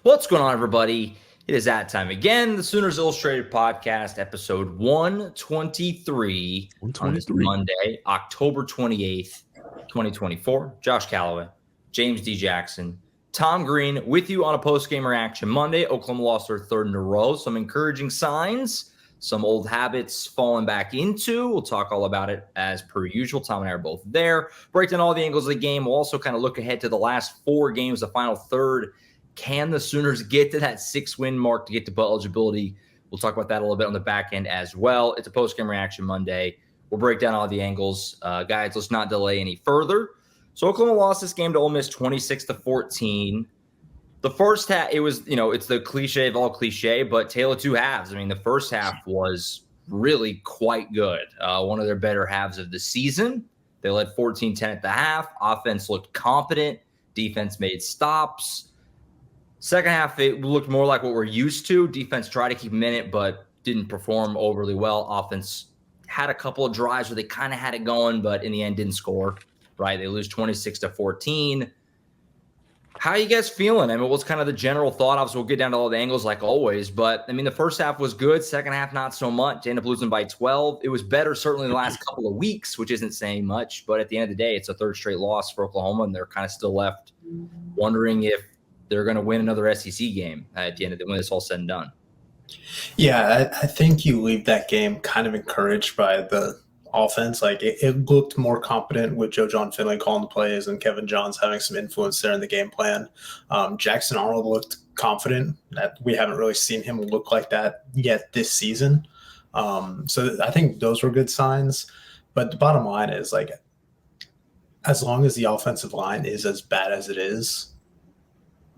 What's going on, everybody? It is that time again. The Sooners Illustrated Podcast, episode 123 on this Monday, October 28th, 2024. Josh Callaway, James D. Jackson, Tom Green with you on a post-game reaction Monday. Oklahoma lost their third in a row. Some encouraging signs, some old habits falling back into. We'll talk all about it as per usual. Tom and I are both there. Break down all the angles of the game. We'll also kind of look ahead to the last four games, the final third. Can the Sooners get to that 6-win mark to get to bowl eligibility? We'll talk about that a little bit on the back end as well. It's a post-game reaction Monday. We'll break down all the angles. Guys, let's not delay any further. So Oklahoma lost this game to Ole Miss 26-14. The first half, it was, it's the cliche of all cliche, but tale of two halves. I mean, the first half was really quite good. One of their better halves of the season. They led 14-10 at the half. Offense looked competent. Defense made stops. Second half, it looked more like what we're used to. Defense tried to keep them in it, but didn't perform overly well. Offense had a couple of drives where they kind of had it going, but in the end didn't score, right? They lose 26-14. How are you guys feeling? I mean, what's kind of the general thought? Obviously, we'll get down to all the angles like always, but I mean, the first half was good. Second half, not so much. They ended up losing by 12. It was better certainly the last couple of weeks, which isn't saying much, but at the end of the day, it's a third straight loss for Oklahoma, and they're kind of still left wondering if they're going to win another SEC game at the end of when it's all said and done. Yeah, I think you leave that game kind of encouraged by the offense. Like it looked more competent with Joe John Finley calling the plays and Kevin Johns having some influence there in the game plan. Jackson Arnold looked confident. That we haven't really seen him look like that yet this season. So I think those were good signs. But the bottom line is, like, as long as the offensive line is as bad as it is,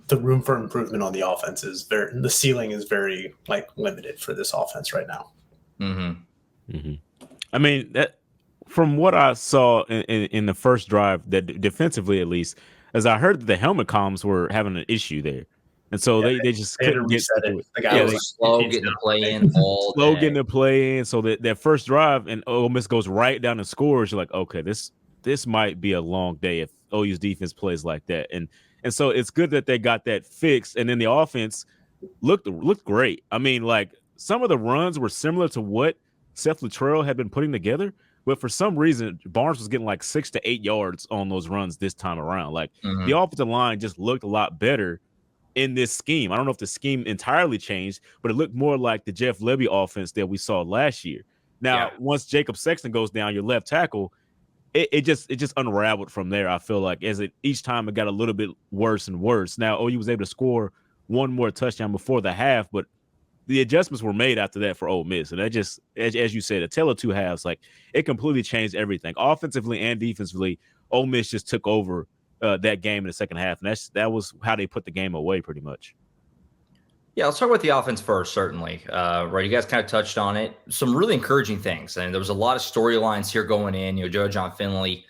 the room for improvement on the offense the ceiling is very limited for this offense right now. Mm-hmm. Mm-hmm. I mean, that from what I saw in the first drive, that defensively at least, as I heard that the helmet comms were having an issue there. And so they just couldn't get it. The guy was slow getting the play in all slow day. Getting the play in. So that first drive and Ole Miss goes right down and scores. You're like, okay, this might be a long day if OU's defense plays like that. And so it's good that they got that fixed. And then the offense looked great. I mean, like, some of the runs were similar to what Seth Luttrell had been putting together. But for some reason, Barnes was getting like 6 to 8 yards on those runs this time around. Like, the offensive line just looked a lot better in this scheme. I don't know if the scheme entirely changed, but it looked more like the Jeff Lebby offense that we saw last year. Now, once Jacob Sexton goes down, your left tackle, it just unraveled from there. I feel like each time it got a little bit worse and worse. Now OU was able to score one more touchdown before the half, but the adjustments were made after that for Ole Miss, and that just, as you said, a tale of two halves. Like, it completely changed everything, offensively and defensively. Ole Miss just took over that game in the second half, and that was how they put the game away, pretty much. Yeah, let's talk about the offense first, certainly. Right, you guys kind of touched on it. Some really encouraging things. I mean, there was a lot of storylines here going in. Joe John Finley,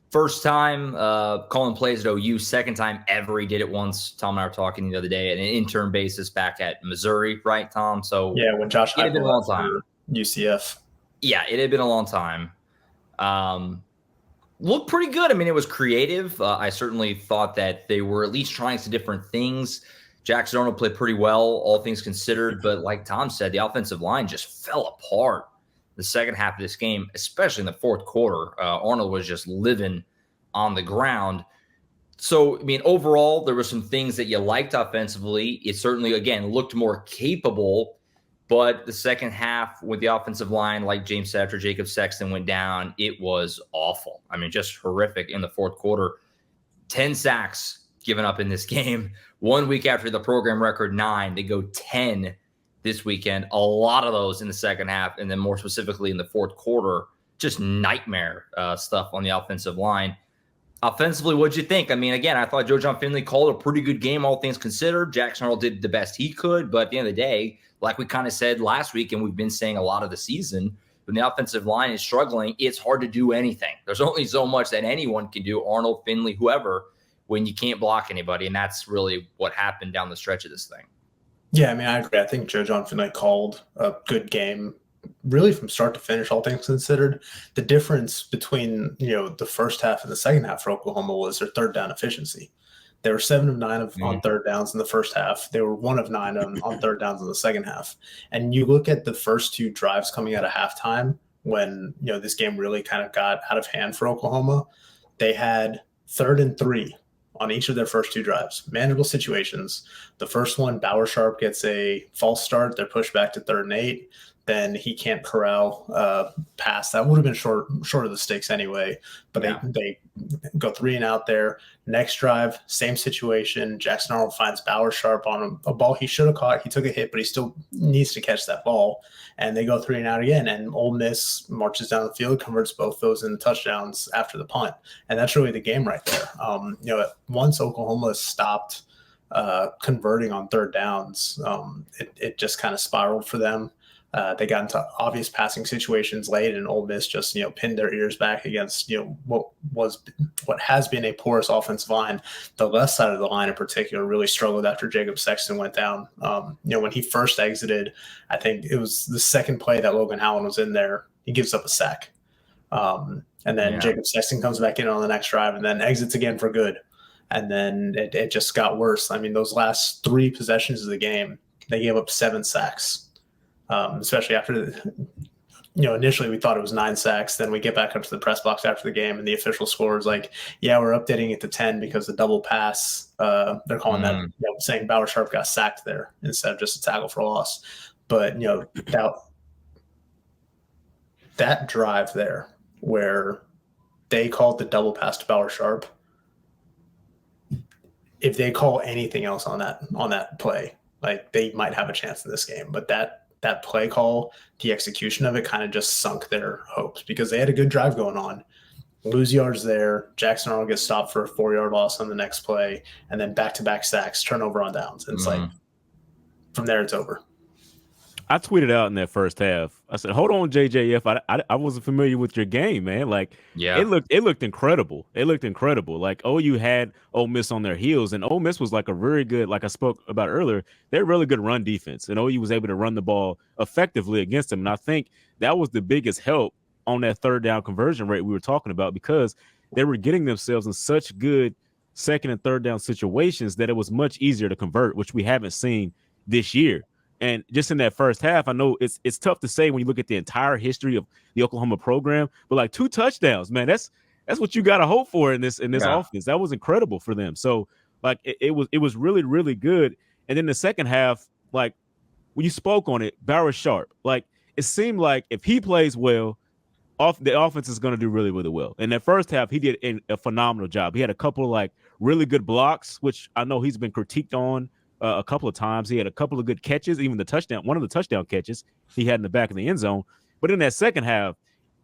first time calling plays at OU, second time ever. He did it once. Tom and I were talking the other day at an intern basis back at Missouri, right, Tom? So yeah, when Josh it had been a long time. UCF. Yeah, it had been a long time. Looked pretty good. I mean, it was creative. I certainly thought that they were at least trying some different things. Jackson Arnold played pretty well, all things considered. But like Tom said, the offensive line just fell apart the second half of this game, especially in the fourth quarter. Arnold was just living on the ground. So, I mean, overall, there were some things that you liked offensively. It certainly, again, looked more capable. But the second half with the offensive line, like James said, after Jacob Sexton went down, it was awful. I mean, just horrific in the fourth quarter. 10 sacks given up in this game. 1 week after the program record 9, they go 10 this weekend. A lot of those in the second half, and then more specifically in the fourth quarter. Just nightmare stuff on the offensive line. Offensively, what'd you think? I mean, again, I thought Joe John Finley called a pretty good game, all things considered. Jackson Arnold did the best he could, but at the end of the day, like we kind of said last week, and we've been saying a lot of the season, when the offensive line is struggling, it's hard to do anything. There's only so much that anyone can do, Arnold, Finley, whoever, when you can't block anybody, and that's really what happened down the stretch of this thing. Yeah, I mean, I agree. I think Joe John Finley called a good game, really from start to finish, all things considered. The difference between, the first half and the second half for Oklahoma was their third down efficiency. They were 7 of 9 on third downs in the first half. They were 1 of 9 on third downs in the second half. And you look at the first 2 drives coming out of halftime when, this game really kind of got out of hand for Oklahoma. They had 3rd and 3 on each of their first 2 drives. Manageable situations. The first one, Bowersharp gets a false start. They're pushed back to 3rd and 8. Then he can't corral pass. That would have been short of the sticks anyway. But they go 3 and out there. Next drive, same situation. Jackson Arnold finds Bowersharp on a ball he should have caught. He took a hit, but he still needs to catch that ball. And they go 3 and out again. And Ole Miss marches down the field, converts both those into touchdowns after the punt. And that's really the game right there. Once Oklahoma stopped converting on third downs, it just kind of spiraled for them. They got into obvious passing situations late, and Ole Miss just pinned their ears back against what has been a porous offensive line. The left side of the line in particular really struggled after Jacob Sexton went down. When he first exited, I think it was the second play that Logan Howland was in there. He gives up a sack, and then Jacob Sexton comes back in on the next drive, and then exits again for good. And then it just got worse. I mean, those last 3 possessions of the game, they gave up 7 sacks. Especially after, initially we thought it was 9 sacks. Then we get back up to the press box after the game, and the official score is like, we're updating it to 10 because the double pass, they're calling that, saying Bowersharp got sacked there instead of just a tackle for a loss. But, that drive there where they called the double pass to Bowersharp, if they call anything else on that play, like they might have a chance in this game. But that play call, the execution of it kind of just sunk their hopes because they had a good drive going on. Lose yards there. Jackson Arnold gets stopped for a 4-yard loss on the next play, and then back-to-back sacks, turnover on downs. And it's like, from there, it's over. I tweeted out in that first half. I said, "Hold on, JJF. I wasn't familiar with your game, man. Like, it looked incredible. It looked incredible. Like OU had Ole Miss on their heels, and Ole Miss was like a very good, like I spoke about earlier. They're a really good run defense, and OU was able to run the ball effectively against them. And I think that was the biggest help on that third down conversion rate we were talking about because they were getting themselves in such good second and third down situations that it was much easier to convert, which we haven't seen this year." And just in that first half, I know it's tough to say when you look at the entire history of the Oklahoma program, but like 2 touchdowns, man, that's what you got to hope for in this offense. That was incredible for them. So like it was really, really good. And then the second half, like when you spoke on it, Bowersharp, like it seemed like if he plays well, the offense is going to do really, really well. In that first half, he did a phenomenal job. He had a couple of like really good blocks, which I know he's been critiqued on a couple of times. He had a couple of good catches, even one of the touchdown catches he had in the back of the end zone. But in that second half,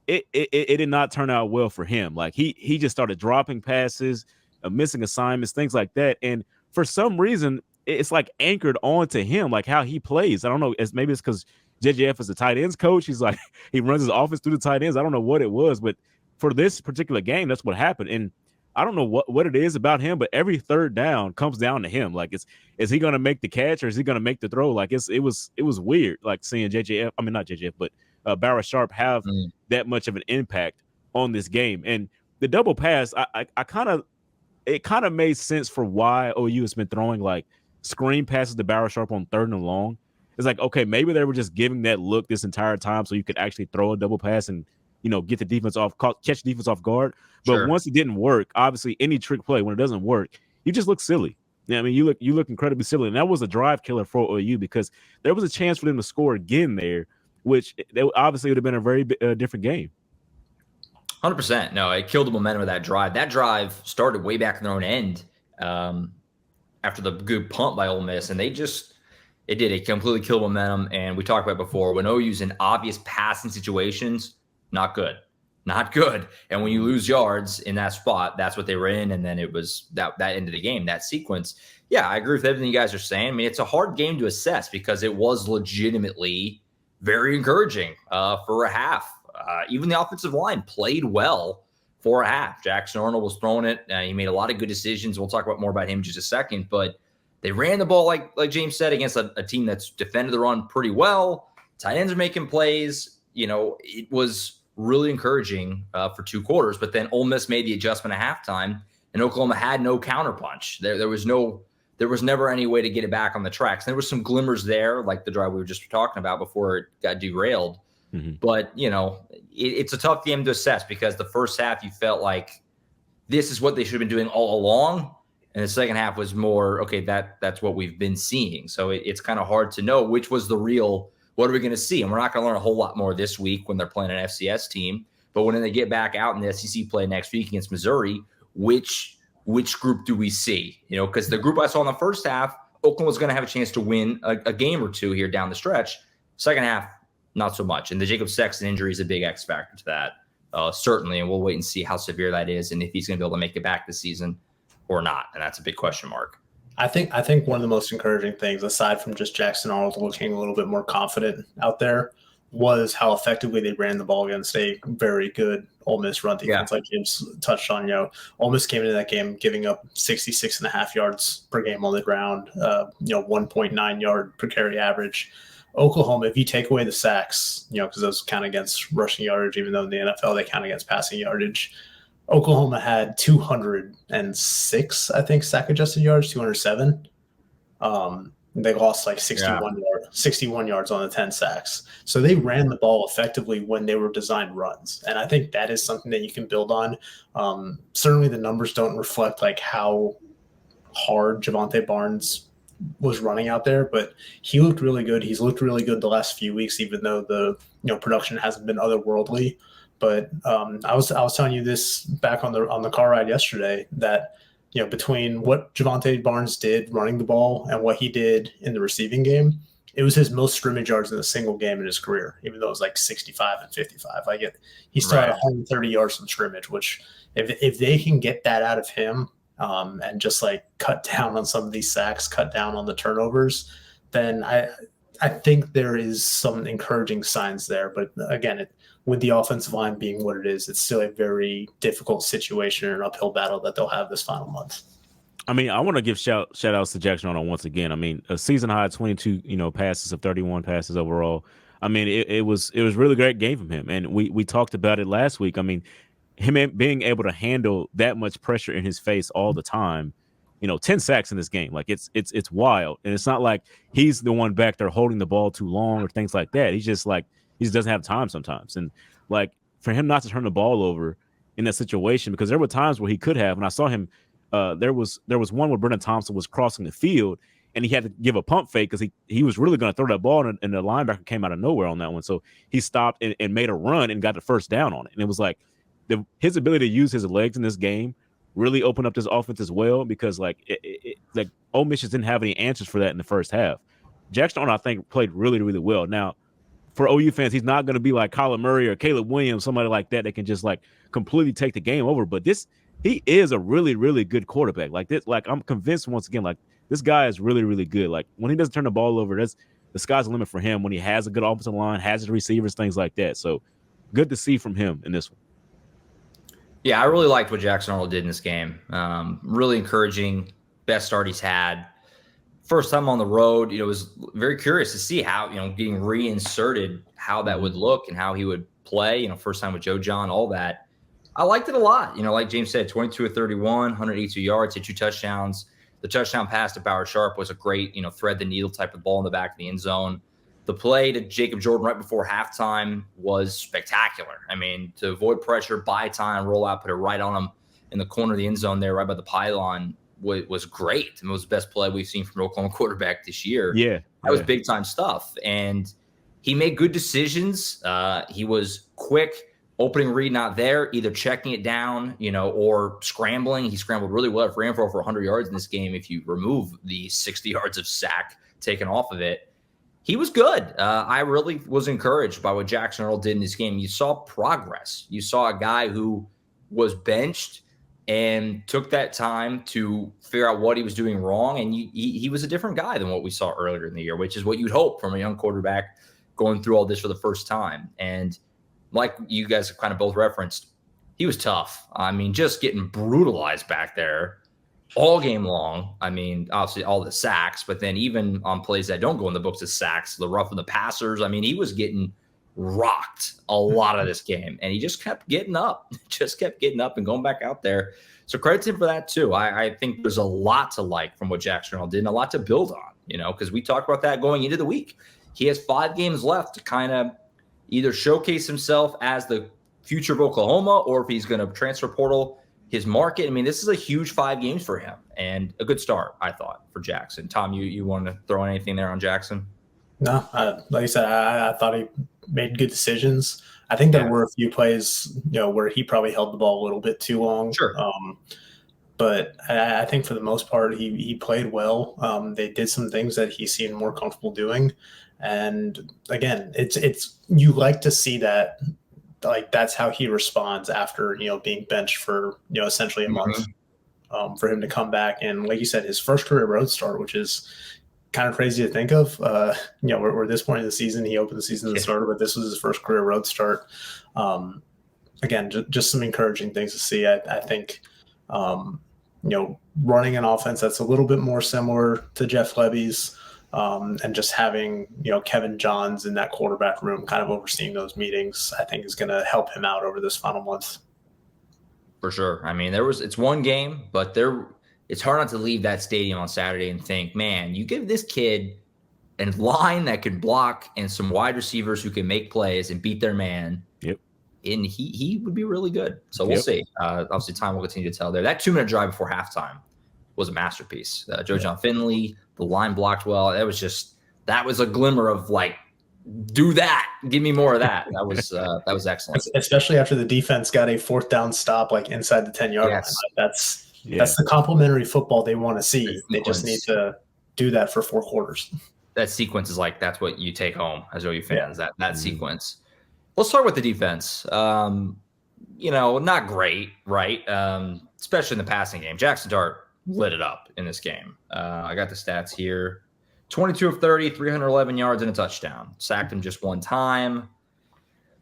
it did not turn out well for him. Like he just started dropping passes, missing assignments, things like that. And for some reason, it's like anchored onto him, like how he plays. I don't know. Maybe it's because JJF is a tight ends coach. He's like, he runs his offense through the tight ends. I don't know what it was, but for this particular game, that's what happened. And I don't know what it is about him, but every third down comes down to him. Like, is he going to make the catch or is he going to make the throw? Like, it was weird, like seeing not JJF, but Bowersharp have that much of an impact on this game. And the double pass, it kind of made sense for why OU has been throwing like screen passes to Bowersharp on 3rd and long. It's like, okay, maybe they were just giving that look this entire time so you could actually throw a double pass and get the defense catch defense off guard. But once it didn't work, obviously any trick play, when it doesn't work, you just look silly. I mean, you look incredibly silly. And that was a drive killer for OU because there was a chance for them to score again there, which obviously would have been a very different game. 100%. No, it killed the momentum of that drive. That drive started way back in their own end after the good punt by Ole Miss, and it completely killed momentum. And we talked about it before, when OU's in obvious passing situations, not good. And when you lose yards in that spot, that's what they were in. And then it was that end of the game, that sequence. Yeah, I agree with everything you guys are saying. I mean, it's a hard game to assess because it was legitimately very encouraging for a half. Even the offensive line played well for a half. Jackson Arnold was throwing it. He made a lot of good decisions. We'll talk about more about him in just a second. But they ran the ball, like James said, against a team that's defended the run pretty well. Tight ends are making plays. It was really encouraging for 2 quarters, but then Ole Miss made the adjustment at halftime and Oklahoma had no counterpunch. There was never any way to get it back on the tracks. There was some glimmers there, like the drive we were just talking about before it got derailed. Mm-hmm. But, it's a tough game to assess because the first half you felt like this is what they should have been doing all along. And the second half was more, okay, that's what we've been seeing. So it's kind of hard to know which was the real, what are we going to see? And we're not going to learn a whole lot more this week when they're playing an FCS team. But when they get back out in the SEC play next week against Missouri, which group do we see? Because the group I saw in the first half, Oklahoma's going to have a chance to win a game or two here down the stretch. Second half, not so much. And the Jacob Sexton injury is a big X factor to that, certainly. And we'll wait and see how severe that is and if he's going to be able to make it back this season or not. And that's a big question mark. I think one of the most encouraging things, aside from just Jackson Arnold looking a little bit more confident out there, was how effectively they ran the ball against a very good Ole Miss run defense, like James touched on. Ole Miss came into that game giving up 66.5 yards per game on the ground, 1.9 yard per carry average. Oklahoma, if you take away the sacks, because those count against rushing yardage, even though in the NFL they count against passing yardage, Oklahoma had 206, I think, sack adjusted yards, 207. They lost like 61 yards on the 10 sacks. So they ran the ball effectively when they were designed runs. And I think that is something that you can build on. Certainly the numbers don't reflect like how hard Javonte Barnes was running out there, but he looked really good. He's looked really good the last few weeks, even though the production hasn't been otherworldly. But I was telling you this back on the car ride yesterday that between what Javonte Barnes did running the ball and what he did in the receiving game, it was his most scrimmage yards in a single game in his career, even though it was like 65 and 55. He still had 130 yards from scrimmage, which if they can get that out of him and just like cut down on some of these sacks, cut down on the turnovers, then I think there is some encouraging signs there. But again, with the offensive line being what it is, it's still a very difficult situation and an uphill battle that they'll have this final month. I mean, I want to give shout outs to Jackson Arnold once again. I mean, a season high 22, passes of 31 passes overall. I mean, it was really great game from him. And we talked about it last week. I mean, him being able to handle that much pressure in his face all the time, 10 sacks in this game, like it's wild. And it's not like he's the one back there holding the ball too long or things like that. He's just like, he just doesn't have time sometimes. And like for him not to turn the ball over in that situation, because there were times where he could have, and I saw him, there was one where Brennan Thompson was crossing the field and he had to give a pump fake because he was really going to throw that ball and the linebacker came out of nowhere on that one. So he stopped and made a run and got the first down on it. And it was like his ability to use his legs in this game really opened up this offense as well, because like Ole Miss just didn't have any answers for that in the first half. Jackson Arnold, I think, played really, really well. Now, for OU fans, he's not going to be like Kyler Murray or Caleb Williams, somebody like that can just like completely take the game over. But he is a really, really good quarterback. Like this, like I'm convinced once again, like this guy is really, really good. Like when he doesn't turn the ball over, the sky's the limit for him. When he has a good offensive line, has his receivers, things like that. So good to see from him in this one. Yeah, I really liked what Jackson Arnold did in this game. Really encouraging, best start he's had. First time on the road, was very curious to see how, getting reinserted, how that would look and how he would play, first time with Joe John, all that. I liked it a lot. Like James said, 22 of 31, 182 yards, hit 2 touchdowns. The touchdown pass to Bauer Sharp was a great, thread the needle type of ball in the back of the end zone. The play to Jacob Jordan right before halftime was spectacular. I mean, to avoid pressure, buy time, roll out, put it right on him in the corner of the end zone there, right by the pylon, was great. It was the best play we've seen from an Oklahoma quarterback this year. Yeah. That was big time stuff. And he made good decisions. He was quick, opening read not there, either checking it down, or scrambling. He scrambled really well. Ran for over 100 yards in this game if you remove the 60 yards of sack taken off of it. He was good. I really was encouraged by what Jackson Arnold did in this game. You saw progress. You saw a guy who was benched and took that time to figure out what he was doing wrong. And he was a different guy than what we saw earlier in the year, which is what you'd hope from a young quarterback going through all this for the first time. And like you guys have kind of both referenced, he was tough. I mean, just getting brutalized back there all game long. I mean, obviously all the sacks, but then even on plays that don't go in the books as sacks, the rough and the passers, I mean, he was getting rocked a lot of this game, and he just kept getting up and going back out there So credit to him for that too. I think there's a lot to like from what Jackson Arnold did and a lot to build on, because we talked about that going into the week. He has 5 games left to kind of either showcase himself as the future of Oklahoma or if he's going to transfer portal his market. I mean, this is a huge 5 games for him and a good start, I thought, for Jackson. Tom, you want to throw anything there on Jackson? No, like I said, I thought he made good decisions. I think there were a few plays, where he probably held the ball a little bit too long. Sure. But I think for the most part, he played well. They did some things that he seemed more comfortable doing. And again, it's you like to see that, like that's how he responds after, being benched for, essentially a month, for him to come back. And like you said, his first career road start, which is kind of crazy to think of. We're at this point in the season, he opened the season at the start, but this was his first career road start. Again, just some encouraging things to see. I think, running an offense that's a little bit more similar to Jeff Levy's, and just having, Kevin Johns in that quarterback room kind of overseeing those meetings, I think is going to help him out over this final month. For sure. I mean, it's one game, but it's hard not to leave that stadium on Saturday and think, man, you give this kid a line that can block and some wide receivers who can make plays and beat their man. Yep. And he would be really good. So we'll see. Obviously, time will continue to tell there. That 2-minute drive before halftime was a masterpiece. John Finley, the line blocked well. That was a glimmer of like, do that. Give me more of that. That was excellent. Especially after the defense got a 4th down stop like inside the 10-yard line. That's the complimentary football they want to see. They just need to do that for 4 quarters. That sequence is like, that's what you take home as OU fans, that sequence. Let's start with the defense. Not great, right? Especially in the passing game. Jackson Dart lit it up in this game. I got the stats here. 22 of 30, 311 yards and a touchdown. Sacked him just 1 time.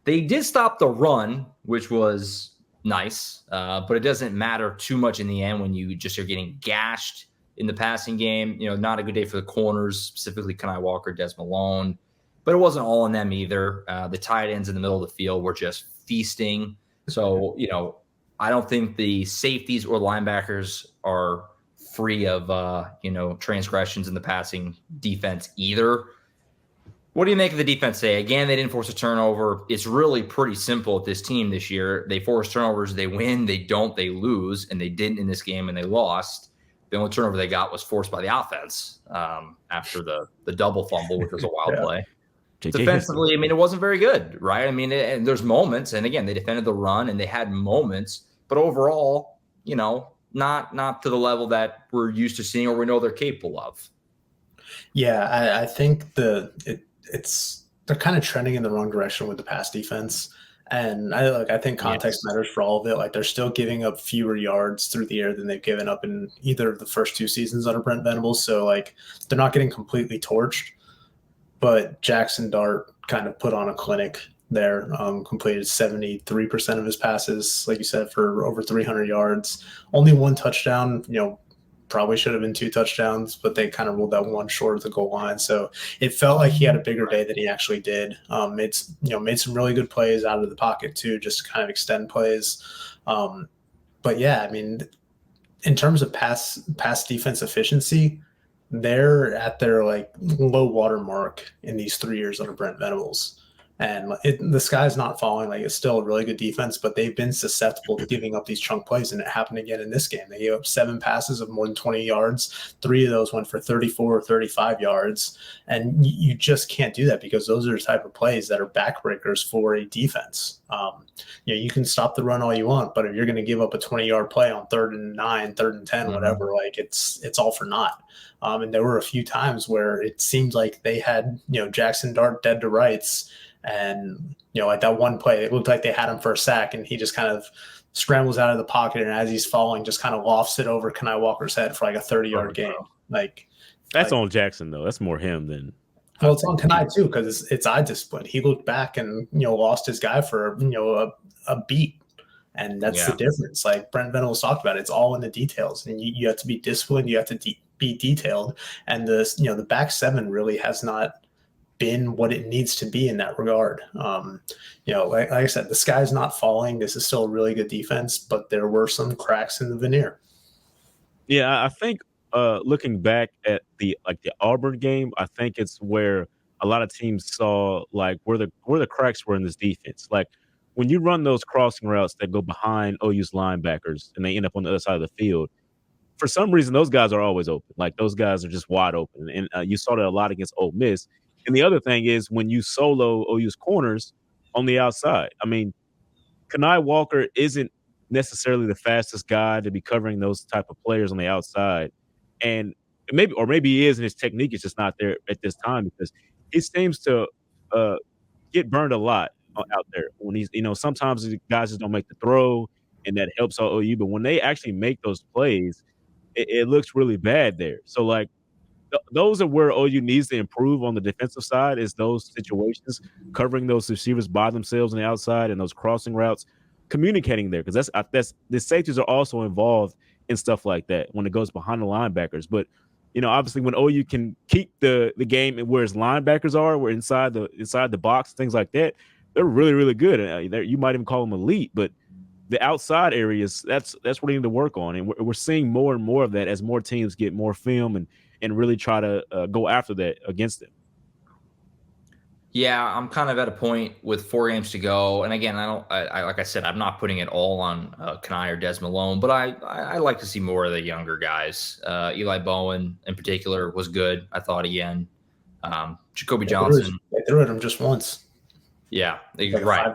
They did stop the run, which was nice, but it doesn't matter too much in the end when you just are getting gashed in the passing game. Not a good day for the corners, specifically Kenai Walker, Des Malone, but it wasn't all on them either. The tight ends in the middle of the field were just feasting. So, I don't think the safeties or linebackers are free of, transgressions in the passing defense either. What do you make of the defense today? Again, they didn't force a turnover. It's really pretty simple with this team this year. They force turnovers, they win. They don't, they lose. And they didn't in this game, and they lost. The only turnover they got was forced by the offense after the double fumble, which was a wild play. Defensively, I mean, it wasn't very good, right? I mean, and there's moments. And again, they defended the run, and they had moments. But overall, not to the level that we're used to seeing or we know they're capable of. Yeah, I think they're kind of trending in the wrong direction with the pass defense. And I think context matters for all of it. Like, they're still giving up fewer yards through the air than they've given up in either of the first 2 seasons under Brent Venables. So, like, they're not getting completely torched. But Jackson Dart kind of put on a clinic there, completed 73% of his passes, like you said, for over 300 yards. Only 1 touchdown, probably should have been 2 touchdowns, but they kind of ruled that 1 short of the goal line. So it felt like he had a bigger day than he actually did. Made some really good plays out of the pocket too, just to kind of extend plays. But yeah, I mean, in terms of pass defense efficiency, they're at their like low water mark in these 3 years under Brent Venables. And the sky's not falling. Like, it's still a really good defense, but they've been susceptible to giving up these chunk plays, and it happened again in this game. They gave up 7 passes of more than 20 yards. 3 of those went for 34 or 35 yards, and you just can't do that because those are the type of plays that are backbreakers for a defense. You can stop the run all you want, but if you're going to give up a 20-yard play on 3rd and 9, 3rd and 10, whatever, like it's all for naught. And there were a few times where it seemed like they had Jackson Dart dead to rights. And, like that one play, it looked like they had him for a sack, and he just kind of scrambles out of the pocket. And as he's falling, just kind of lofts it over Kenai Walker's head for like a 30-yard gain. That's on Jackson, though. That's more him than. Well, it's on Kenai, too, because it's eye discipline. He looked back and, lost his guy for, a beat. And that's the difference. Like Brent Venables talked about, it's all in the details. And you have to be disciplined. You have to be detailed. And the back 7 really has not been what it needs to be in that regard. Like I said, the sky's not falling. This is still a really good defense, but there were some cracks in the veneer. Yeah, I think looking back at the Auburn game, I think it's where a lot of teams saw like where the cracks were in this defense. Like when you run those crossing routes that go behind OU's linebackers and they end up on the other side of the field, for some reason those guys are always open. Like those guys are just wide open, and you saw that a lot against Ole Miss. And the other thing is when you solo OU's corners on the outside. I mean, Kanai Walker isn't necessarily the fastest guy to be covering those type of players on the outside, and maybe he is, and his technique is just not there at this time because he seems to get burned a lot out there when he's sometimes the guys just don't make the throw, and that helps out OU. But when they actually make those plays, it looks really bad there. So like those are where OU needs to improve on the defensive side is those situations, covering those receivers by themselves on the outside and those crossing routes, communicating there because that's the safeties are also involved in stuff like that when it goes behind the linebackers. But obviously when OU can keep the game where its linebackers are, we're inside the box, things like that, they're really, really good. You might even call them elite, but the outside areas, that's what we need to work on. And we're seeing more and more of that as more teams get more film and really try to go after that against them. Yeah, I'm kind of at a point with 4 games to go. And again, I like I said, I'm not putting it all on Kanai or Des Malone, but I like to see more of the younger guys. Eli Bowen in particular was good, I thought, again. Jacoby Johnson. They threw at him just once. Yeah, like right.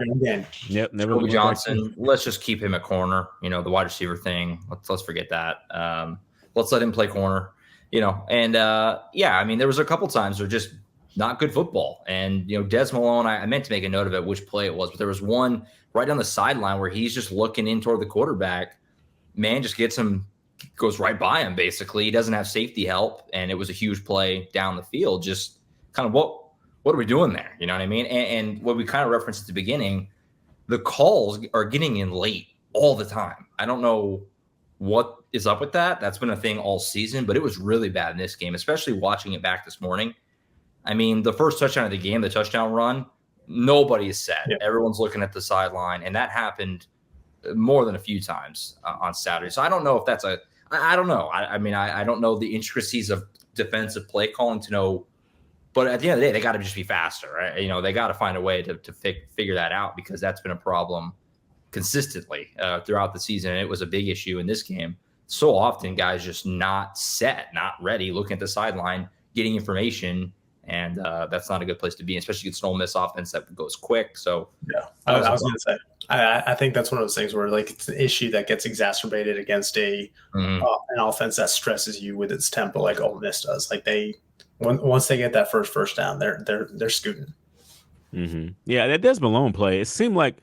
Yep, never. Jacoby Johnson, let's just keep him at corner. The wide receiver thing, let's forget that. Let's let him play corner. And I mean, there was a couple times where just not good football. And, Des Malone, I meant to make a note of it, which play it was, but there was one right down the sideline where he's just looking in toward the quarterback. Man just goes right by him, basically. He doesn't have safety help, and it was a huge play down the field. Just kind of what are we doing there? You know what I mean? And what we kind of referenced at the beginning, the calls are getting in late all the time. I don't know what is up with that. That's been a thing all season, but it was really bad in this game, especially watching it back this morning. I mean, the first touchdown of the game, the touchdown run, nobody is set. Yeah. Everyone's looking at the sideline, and that happened more than a few times on Saturday. So I don't know if that's I don't know. I mean, I don't know the intricacies of defensive play calling to know, but at the end of the day, they got to just be faster, right? They got to find a way to figure that out because that's been a problem consistently throughout the season. And it was a big issue in this game. So often guys just not set, not ready, looking at the sideline, getting information. And that's not a good place to be, especially against an Ole Miss offense that goes quick. So yeah, I was going to say, I think that's one of those things where like it's an issue that gets exacerbated against an offense that stresses you with its tempo, like Ole Miss does. Like once they get that first down, they're scooting. Mm-hmm. Yeah, that Des Malone play, it seemed like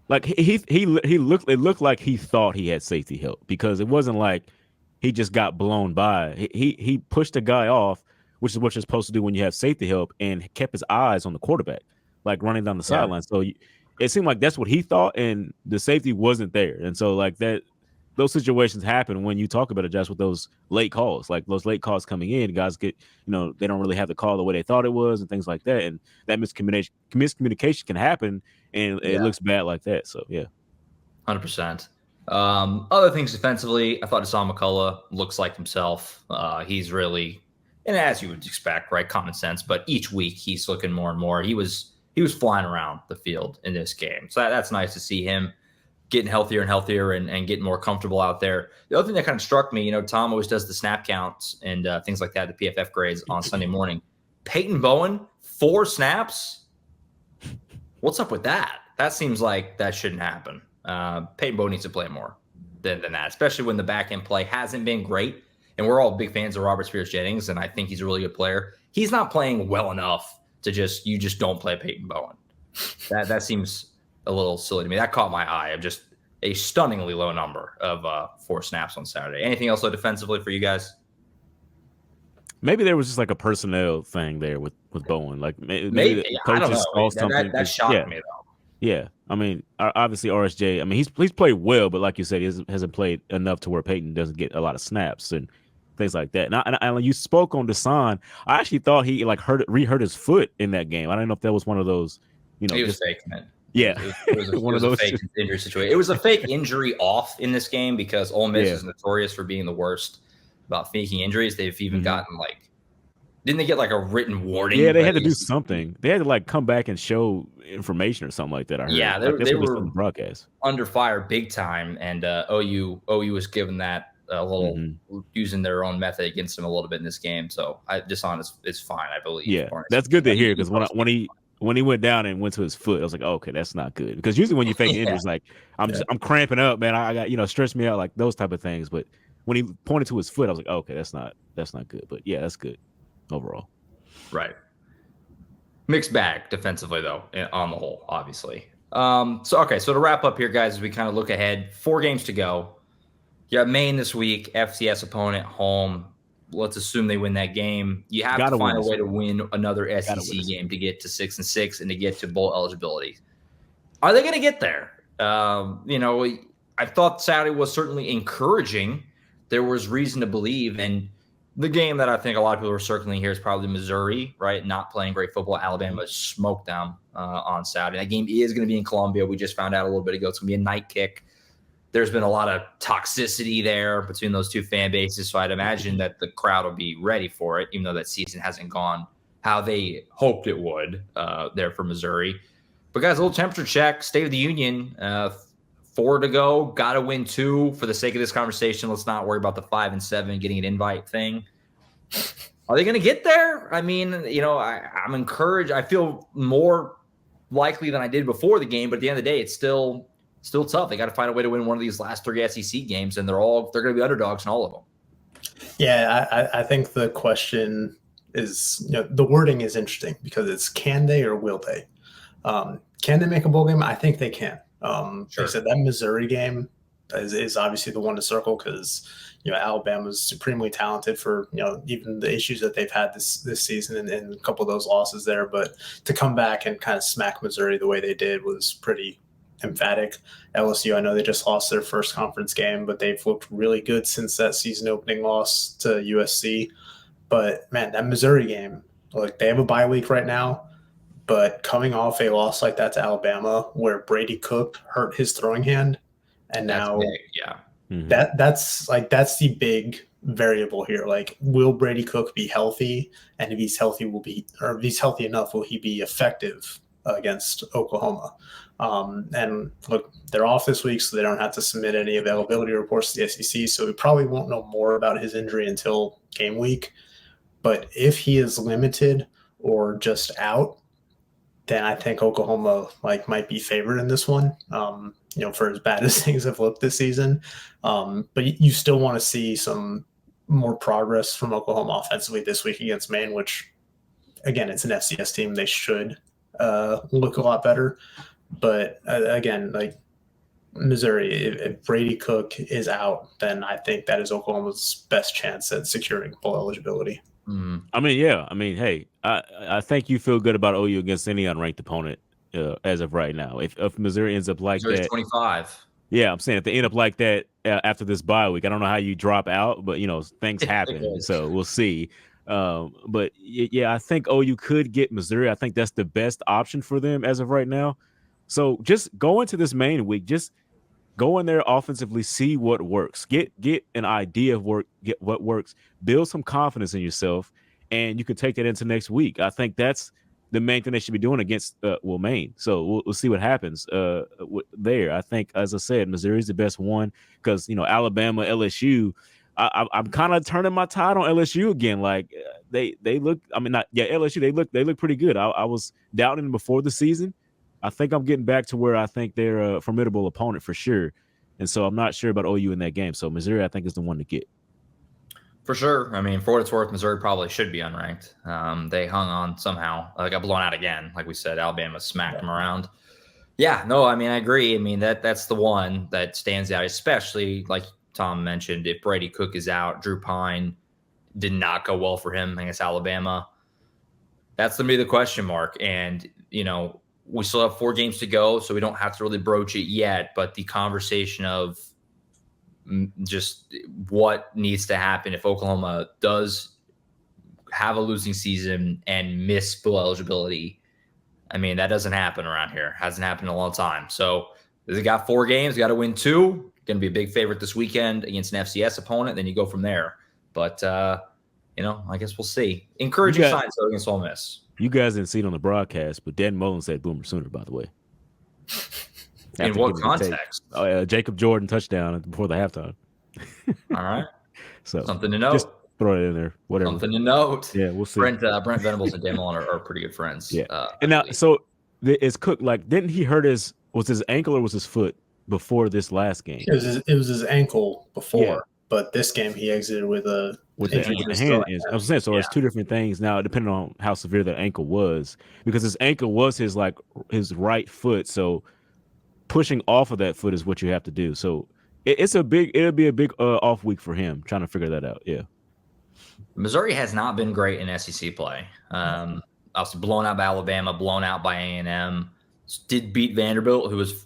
he looked. It looked like he thought he had safety help because it wasn't like he just got blown by. He pushed the guy off, which is what you're supposed to do when you have safety help, and kept his eyes on the quarterback, like running down the sideline. So it seemed like that's what he thought, and the safety wasn't there. And so like that, those situations happen when you talk about it, just with those late calls, like those late calls coming in, guys get, they don't really have the call the way they thought it was and things like that. And that miscommunication can happen, and it looks bad like that. So, yeah. 100%. Other things defensively, I thought Hassan McCullough looks like himself. He's really, and as you would expect, right, common sense, but each week he's looking more and more. He was flying around the field in this game. So that's nice to see him getting healthier and healthier and getting more comfortable out there. The other thing that kind of struck me, Tom always does the snap counts and things like that, the PFF grades on Sunday morning. Peyton Bowen, 4 snaps? What's up with that? That seems like that shouldn't happen. Peyton Bowen needs to play more than that, especially when the back-end play hasn't been great. And we're all big fans of Robert Spears-Jennings, and I think he's a really good player. He's not playing well enough to you just don't play Peyton Bowen. That seems a little silly to me. That caught my eye of just a stunningly low number of 4 snaps on Saturday. Anything else defensively for you guys? Maybe there was just like a personnel thing there with Bowen. Like maybe the coaches saw something. That shocked me though. Yeah, I mean, obviously RSJ. I mean, he's played well, but like you said, he hasn't played enough to where Peyton doesn't get a lot of snaps. And things like that. And you spoke on Deshaun. I actually thought he like re-hurt his foot in that game. I don't know if that was one of those, He was faking it. Yeah, it was a fake injury situation. It was a fake injury off in this game because Ole Miss is notorious for being the worst about faking injuries. They've even gotten didn't they get like a written warning? Yeah, they had to do something. They had to like come back and show information or something like that. I heard. Yeah, they were on broadcast under fire big time, and OU was given that a little using their own method against them a little bit in this game. So dishonest is fine, I believe. Yeah, that's good to hear because when he went down and went to his foot, I was like, oh, okay, that's not good. Because usually when you fake injuries, like I'm cramping up, man. I got stress me out, like those type of things. But when he pointed to his foot, I was like, oh, okay, that's not good. But yeah, that's good overall. Right. Mixed bag defensively though, on the whole, obviously. So to wrap up here, guys, as we kind of look ahead, 4 games to go. You got Maine this week, FCS opponent home. Let's assume they win that game. You have to find a way to win another SEC game to get to 6-6 and to get to bowl eligibility. Are they going to get there? I thought Saturday was certainly encouraging. There was reason to believe, and the game that I think a lot of people are circling here is probably Missouri, right? Not playing great football. Alabama smoked them on Saturday. That game is going to be in Columbia. We just found out a little bit ago. It's going to be a night kick. There's been a lot of toxicity there between those two fan bases, so I'd imagine that the crowd will be ready for it, even though that season hasn't gone how they hoped it would there for Missouri. But guys, a little temperature check, State of the Union, 4 to go, got to win 2 for the sake of this conversation. Let's not worry about the 5 and 7 getting an invite thing. Are they going to get there? I mean, I'm encouraged. I feel more likely than I did before the game, but at the end of the day, it's still tough. They got to find a way to win one of these last 3 SEC games, and they're going to be underdogs in all of them. Yeah, I think the question is, the wording is interesting because it's can they or will they? Can they make a bowl game? I think they can. Sure. Like I said, that Missouri game is obviously the one to circle because Alabama's supremely talented for even the issues that they've had this season and a couple of those losses there. But to come back and kind of smack Missouri the way they did was pretty emphatic. LSU, I know they just lost their first conference game, but they've looked really good since that season opening loss to USC. But man, that Missouri game, like they have a bye week right now, but coming off a loss like that to Alabama where Brady Cook hurt his throwing hand, and now that's the big variable here. Like, will Brady Cook be healthy? And if he's healthy, if he's healthy enough, will he be effective against Oklahoma? And look, they're off this week, so they don't have to submit any availability reports to the SEC. So we probably won't know more about his injury until game week. But if he is limited or just out, then I think Oklahoma might be favored in this one. For as bad as things have looked this season, but you still want to see some more progress from Oklahoma offensively this week against Maine, which again, it's an FCS team. They should look a lot better. But again, like Missouri, if Brady Cook is out, then I think that is Oklahoma's best chance at securing bowl eligibility. I mean, hey, I think you feel good about OU against any unranked opponent as of right now. If Missouri ends up like Missouri's that, 25. Yeah, I'm saying if they end up like that after this bye week, I don't know how you drop out, but things happen, so we'll see. But yeah, I think OU could get Missouri. I think that's the best option for them as of right now. So just go into this main week, just go in there offensively, see what works, get an idea of get what works, build some confidence in yourself, and you can take that into next week. I think that's the main thing they should be doing against Maine. So we'll see what happens there. I think, as I said, Missouri's the best one because Alabama, LSU. I'm kind of turning my tide on LSU again. Like they look. I mean, LSU. They look pretty good. I was doubting them before the season. I think I'm getting back to where I think they're a formidable opponent for sure. And so I'm not sure about OU in that game. So Missouri, I think, is the one to get. For sure. I mean, for what it's worth, Missouri probably should be unranked. They hung on somehow. Got blown out again. Like we said, Alabama smacked them around. Yeah, no, I mean, I agree. I mean, that's the one that stands out, especially like Tom mentioned, if Brady Cook is out, Drew Pine did not go well for him against Alabama. That's going to be the question mark. And, we still have 4 games to go, so we don't have to really broach it yet. But the conversation of just what needs to happen if Oklahoma does have a losing season and miss bowl eligibility. I mean, that doesn't happen around here. Hasn't happened in a long time. So they got 4 games. Got to win 2. Going to be a big favorite this weekend against an FCS opponent. Then you go from there. But, I guess we'll see. Encouraging signs though against Ole Miss. You guys didn't see it on the broadcast, but Dan Mullen said Boomer Sooner, by the way. In what context? Jacob Jordan touchdown before the halftime. All right. So something to note. Just throw it in there. Whatever. Something to note. Yeah, we'll see. Brent Venables and Dan Mullen are pretty good friends. Yeah. And now, so it's Cook. Like, didn't he hurt his ankle or was his foot before this last game? It was his ankle before, but this game he exited with the hand. I was saying, so it's 2 different things now, depending on how severe that ankle was, because his ankle was his right foot. So pushing off of that foot is what you have to do. So it'll be a big off week for him trying to figure that out. Yeah. Missouri has not been great in SEC play. Also blown out by Alabama, blown out by A&M. Did beat Vanderbilt, who was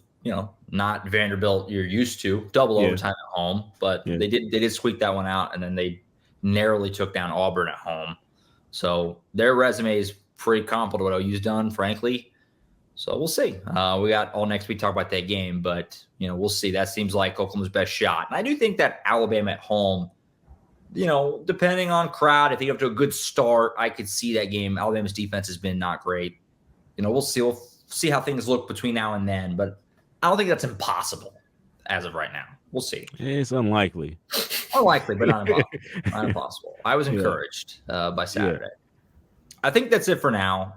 not Vanderbilt you're used to. Double overtime at home, but they did squeak that one out, and then they narrowly took down Auburn at home. So their resume is pretty comparable to what OU's done, frankly. So we'll see. We got all next week to talk about that game, but we'll see. That seems like Oklahoma's best shot. And I do think that Alabama at home, depending on crowd, if you have to a good start, I could see that game. Alabama's defense has been not great. We'll see. We'll see how things look between now and then, but I don't think that's impossible as of right now. We'll see. It's unlikely. Unlikely, but not impossible. I was encouraged by Saturday. I think that's it for now.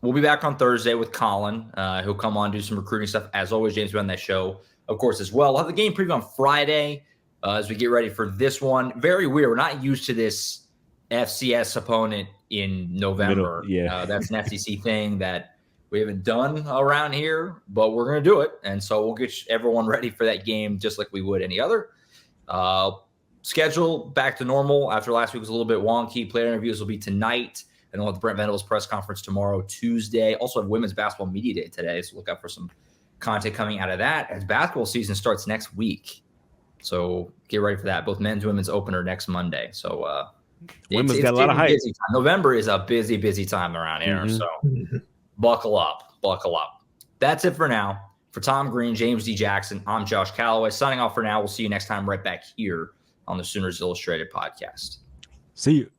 We'll be back on Thursday with Colin. He'll come on, do some recruiting stuff. As always, James will be on that show, of course, as well. We'll have the game preview on Friday as we get ready for this one. Very weird. We're not used to this FCS opponent in November. That's an SEC thing that we haven't done around here, but we're going to do it. And so we'll get everyone ready for that game just like we would any other. Schedule back to normal after last week was a little bit wonky. Player interviews will be tonight. And then we'll have the Brent Venables press conference tomorrow, Tuesday. Also have Women's Basketball Media Day today, so look out for some content coming out of that as basketball season starts next week. So get ready for that. Both men's and women's opener next Monday. So women's got a lot of hype. November is a busy, busy time around here. So buckle up. That's it for now. For Tom Green, James D. Jackson, I'm Josh Callaway. Signing off for now. We'll see you next time right back here on the Sooners Illustrated podcast. See you.